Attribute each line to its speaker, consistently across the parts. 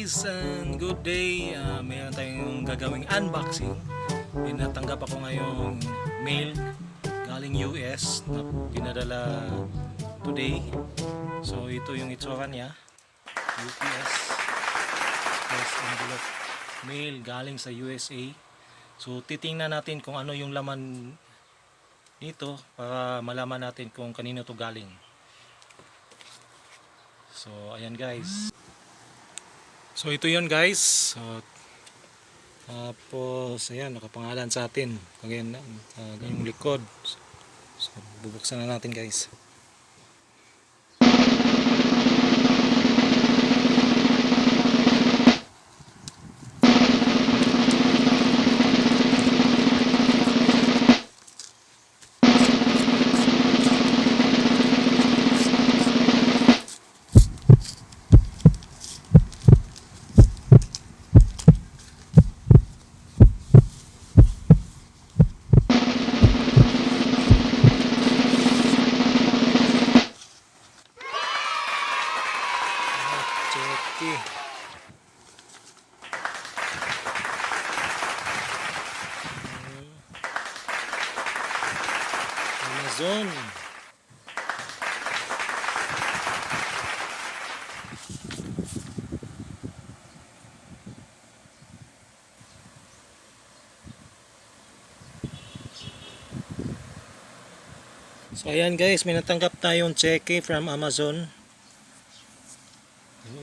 Speaker 1: guys, and good day. Mayroon tayong gagawing unboxing. May natanggap ako ngayong mail galing US na pinadala today. So ito yung itsura niya, UPS Express envelope mail galing sa USA. So titingnan natin kung ano yung laman dito para malaman natin kung kanino to galing. So ayan guys. So ito yun guys. So, tapos ayan, nakapangalan sa atin. Again, yung likod. So bubuksan na natin guys. Cheque. Amazon. So ayan guys, may natanggap tayong cheque from Amazon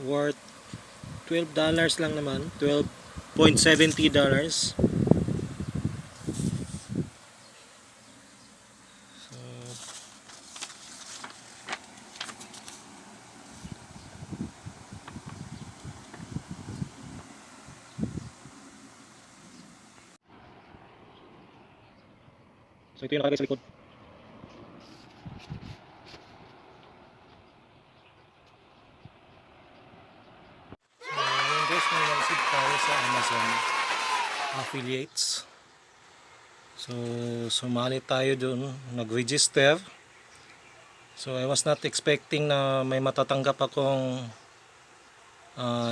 Speaker 1: worth $12 lang naman, $12.70. So ito yung nakalagay sa likod. Ngayon guys, may na-receive tayo sa Amazon affiliates. So sumali tayo dun, nag-register. So I was not expecting na may matatanggap akong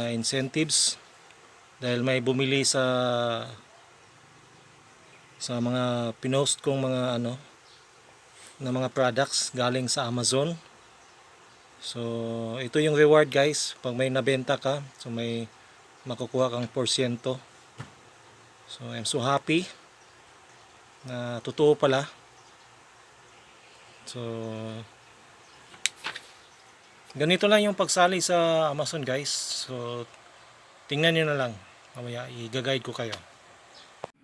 Speaker 1: incentives dahil may bumili sa mga pinost kong mga na mga products galing sa Amazon. So ito yung reward guys pag may nabenta ka, so may makukuha kang porsyento. So I'm so happy na totoo pala. So ganito lang yung pagsali sa Amazon guys. So tingnan nyo na lang, mamaya i-guide ko kayo.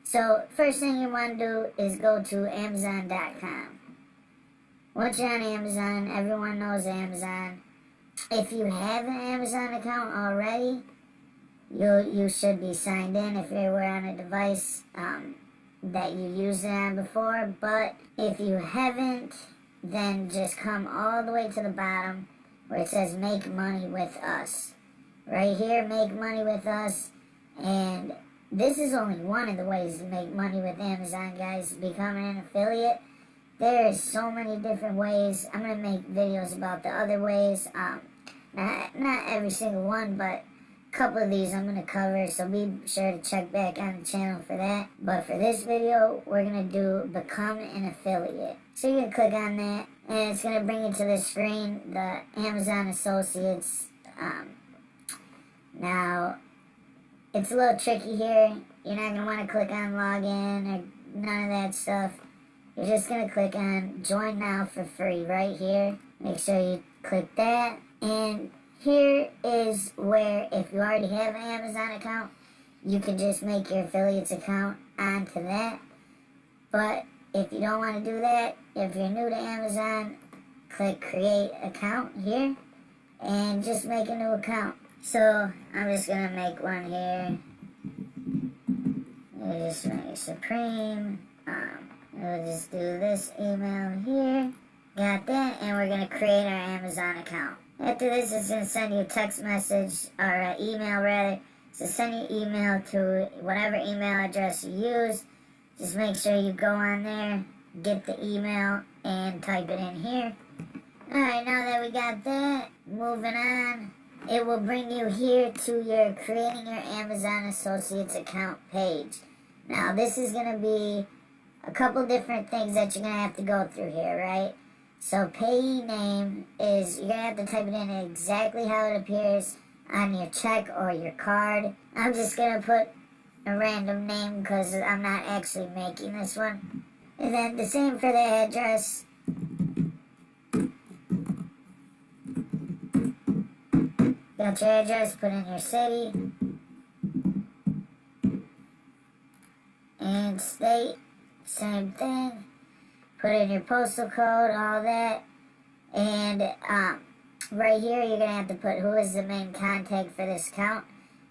Speaker 2: So, first thing you want to do is go to Amazon.com. Once you're on Amazon, everyone knows Amazon. If you have an Amazon account already, you should be signed in if you were on a device that you used it on before. But if you haven't, then just come all the way to the bottom where it says make money with us. Right here, make money with us. And this is only one of the ways to make money with Amazon, guys. Becoming an affiliate. There is so many different ways. I'm going to make videos about the other ways. Not every single one, but a couple of these I'm going to cover. So be sure to check back on the channel for that. But for this video, we're going to do Become an Affiliate. So you're going to click on that. And it's going to bring you to the screen, the Amazon Associates. Now, it's a little tricky here. You're not going to want to click on login or none of that stuff. You're just going to click on join now for free right here. Make sure you click that. And here is where if you already have an Amazon account, you can just make your affiliates account onto that. But if you don't want to do that, if you're new to Amazon, click create account here and just make a new account. So I'm just gonna make one here. We'll just make Supreme. We'll just do this email here. Got that, and we're gonna create our Amazon account. After this, it's gonna send you a text message or email rather. So send you email to whatever email address you use. Just make sure you go on there, get the email, and type it in here. Alright, now that we got that, moving on. it will bring you here to your creating your Amazon Associates account page. Now, this is going to be a couple different things that you're going to have to go through here, right? So, payee name is, you're going to have to type it in exactly how it appears on your check or your card. I'm just going to put a random name because I'm not actually making this one. And then the same for the address. Got your address, put in your city and state, same thing. Put in your postal code, all that. And right here, you're going to have to put who is the main contact for this account.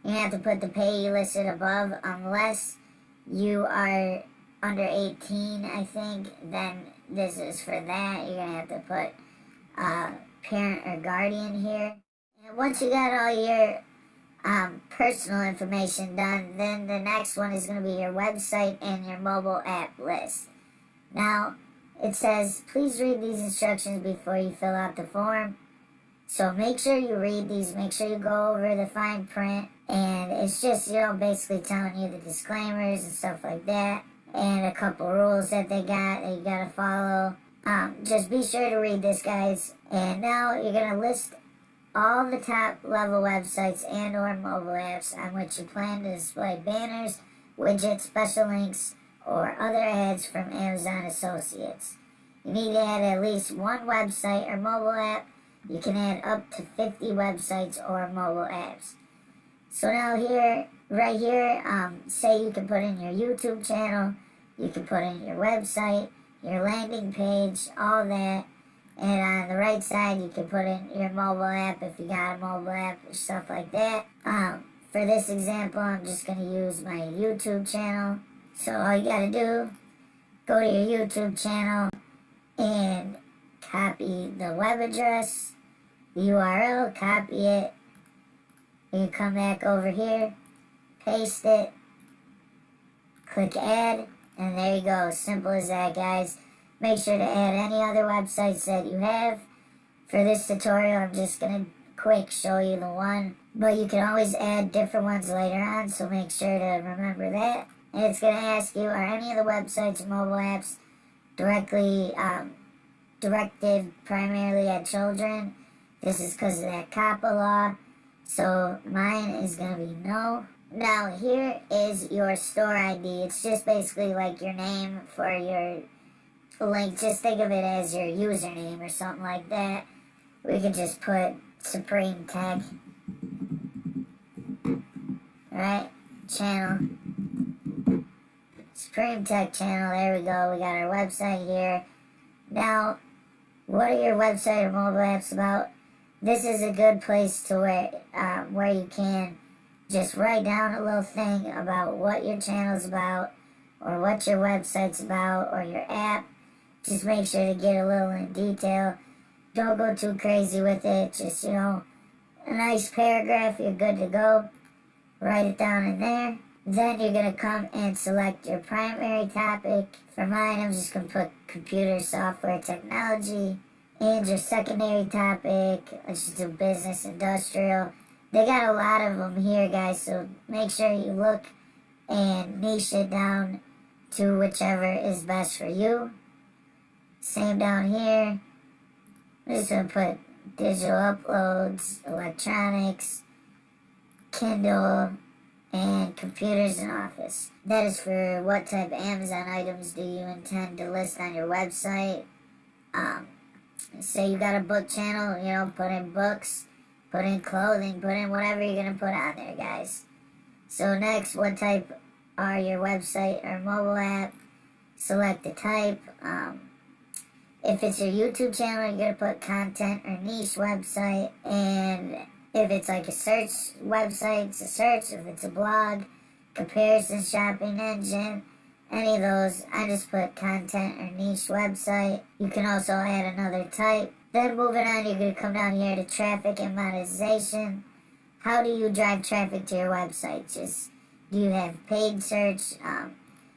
Speaker 2: You're going to have to put the payee listed above, unless you are under 18, I think. Then this is for that. You're going to have to put parent or guardian here. And once you got all your personal information done, then the next one is going to be your website and your mobile app list. Now, it says, please read these instructions before you fill out the form. So make sure you read these, make sure you go over the fine print, and it's just, basically telling you the disclaimers and stuff like that, and a couple rules that they got that you gotta follow. Just be sure to read this, guys. And now you're gonna list all the top level websites and or mobile apps on which you plan to display banners, widgets, special links, or other ads from Amazon Associates. You need to add at least one website or mobile app. You can add up to 50 websites or mobile apps. So now here, right here, say you can put in your YouTube channel, you can put in your website, your landing page, all that. And on the right side, you can put in your mobile app if you got a mobile app or stuff like that. For this example, I'm just going to use my YouTube channel. So all you got to do, go to your YouTube channel and copy the web address, the URL, copy it. You come back over here, paste it, click add, and there you go. Simple as that, guys. Make sure to add any other websites that you have. For this tutorial, I'm just going to quick show you the one. But you can always add different ones later on, so make sure to remember that. And it's going to ask you, are any of the websites and mobile apps directly directed primarily at children? This is because of that COPPA law. So mine is going to be no. Now here is your store ID. It's just basically like your name for your link. Just think of it as your username or something like that. We could just put Supreme Tech. Right? Channel. Supreme Tech channel. There we go. We got our website here. Now, what are your website or mobile apps about? This is a good place to where you can just write down a little thing about what your channel's about, or what your website's about, or your app. Just make sure to get a little in detail. Don't go too crazy with it. Just, a nice paragraph, you're good to go. Write it down in there. Then you're going to come and select your primary topic. For mine, I'm just going to put computer software technology. And your secondary topic, let's just do business, industrial. They got a lot of them here, guys, so make sure you look and niche it down to whichever is best for you. Same down here. I'm just going to put digital uploads, electronics, Kindle, and computers and office. That is for what type of Amazon items do you intend to list on your website. Say you got a book channel, put in books, put in clothing, put in whatever you're going to put on there, guys. So next, what type are your website or mobile app? Select the type. If it's your YouTube channel, you're going to put content or niche website. And if it's like a search website, it's a search. If it's a blog, comparison shopping engine, any of those, I just put content or niche website. You can also add another type. Then moving on, you're going to come down here to traffic and monetization. How do you drive traffic to your website? Just, do you have paid search?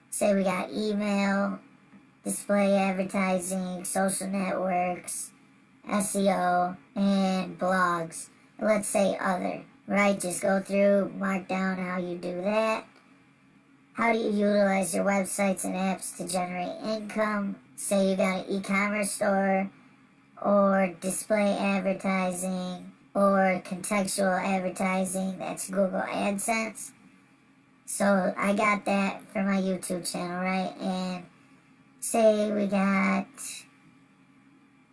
Speaker 2: Say we got email, display advertising, social networks, SEO, and blogs. let's say other, right? Just go through, mark down how you do that. How do you utilize your websites and apps to generate income? Say you got an e-commerce store, or display advertising, or contextual advertising, that's Google AdSense. So I got that for my YouTube channel, right? And say we got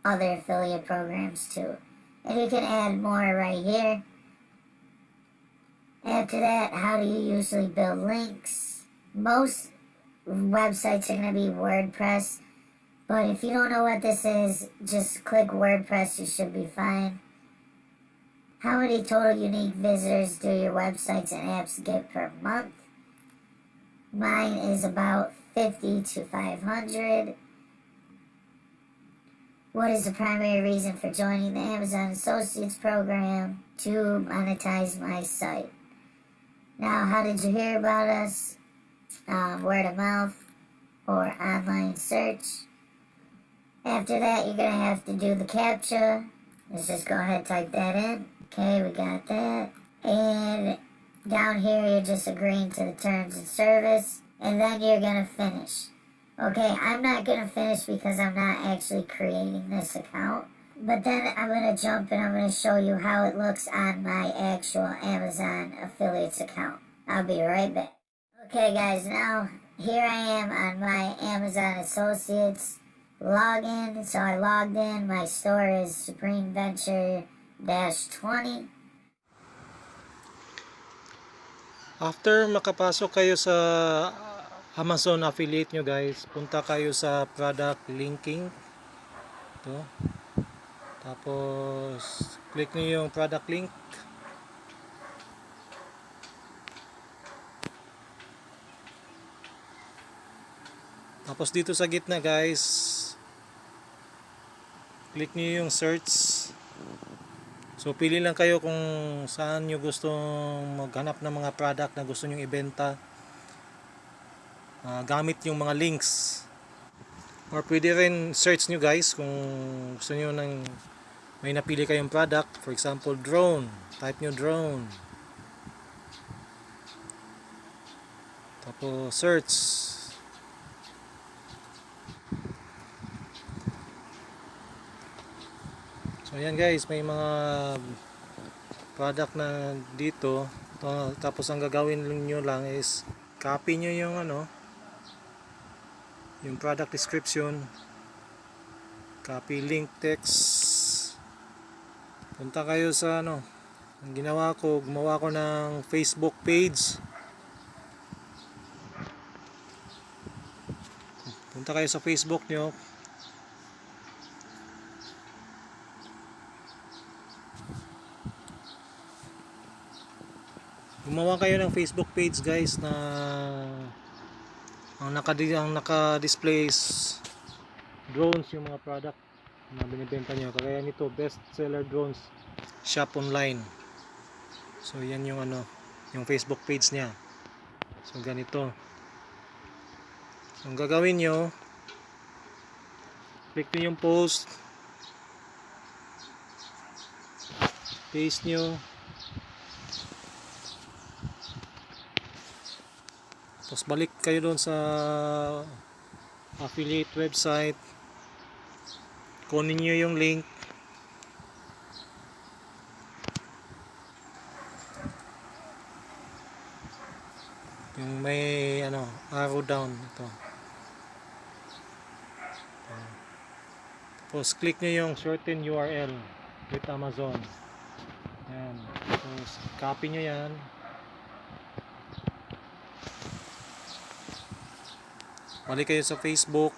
Speaker 2: other affiliate programs too. And you can add more right here. After that, how do you usually build links? Most websites are going to be WordPress, but if you don't know what this is, just click WordPress, you should be fine. How many total unique visitors do your websites and apps get per month? Mine is about 50 to 500. What is the primary reason for joining the Amazon Associates program? To monetize my site. Now, how did you hear about us? Word of mouth or online search. After that, you're going to have to do the CAPTCHA. Let's just go ahead and type that in. Okay, we got that. And down here, you're just agreeing to the terms and service. And then you're going to finish. Okay, I'm not going to finish because I'm not actually creating this account. But then I'm going to jump and I'm going to show you how it looks on my actual Amazon affiliates account. I'll be right back. Okay guys, now here I am on my Amazon Associates login. So I logged in. My store is Supreme Venture-20.
Speaker 1: After makapasok kayo sa Amazon affiliate nyo guys, punta kayo sa product linking. Ito. Tapos click nyo yung product link. Tapos dito sa gitna guys, click nyo yung search. So pili lang kayo kung saan nyo gustong maghanap ng mga product na gusto nyo ibenta. Gamit yung mga links. Or pwede rin search nyo guys kung gusto nyo ng may napili kayong product. For example, drone. Type nyo drone. Tapos search. So ayan guys, may mga product na dito. Tapos ang gagawin nyo lang is copy nyo yung yung product description, copy link text, punta kayo sa ang ginawa ko, gumawa ko ng Facebook page. Punta kayo sa Facebook nyo, gumawa kayo ng Facebook page guys na ang naka-display is drones, yung mga product na binibenta nyo. Kaya nito, best seller drones shop online. So yan yung yung Facebook page niya. So ganito. So ang gagawin nyo, click nyo yung post, paste nyo, tapos balik kayo doon sa affiliate website, kunin nyo yung link, yung may arrow down ito, tapos click nyo yung certain URL with Amazon. Yan. Tapos copy nyo yan, balik kayo sa Facebook,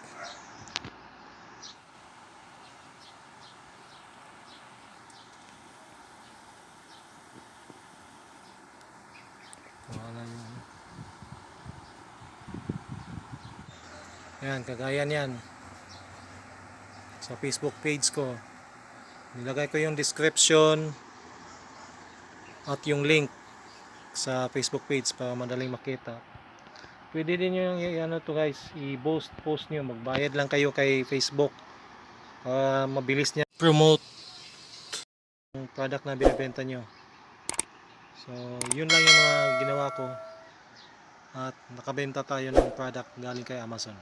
Speaker 1: yan, kagaya niyan sa Facebook page ko, nilagay ko yung description at yung link sa Facebook page para madaling makita. Pwede din yung to guys, i-post nyo, magbayad lang kayo kay Facebook para mabilis niya promote yung product na binibenta nyo. So yun lang yung mga ginawa ko at nakabenta tayo ng product galing kay Amazon.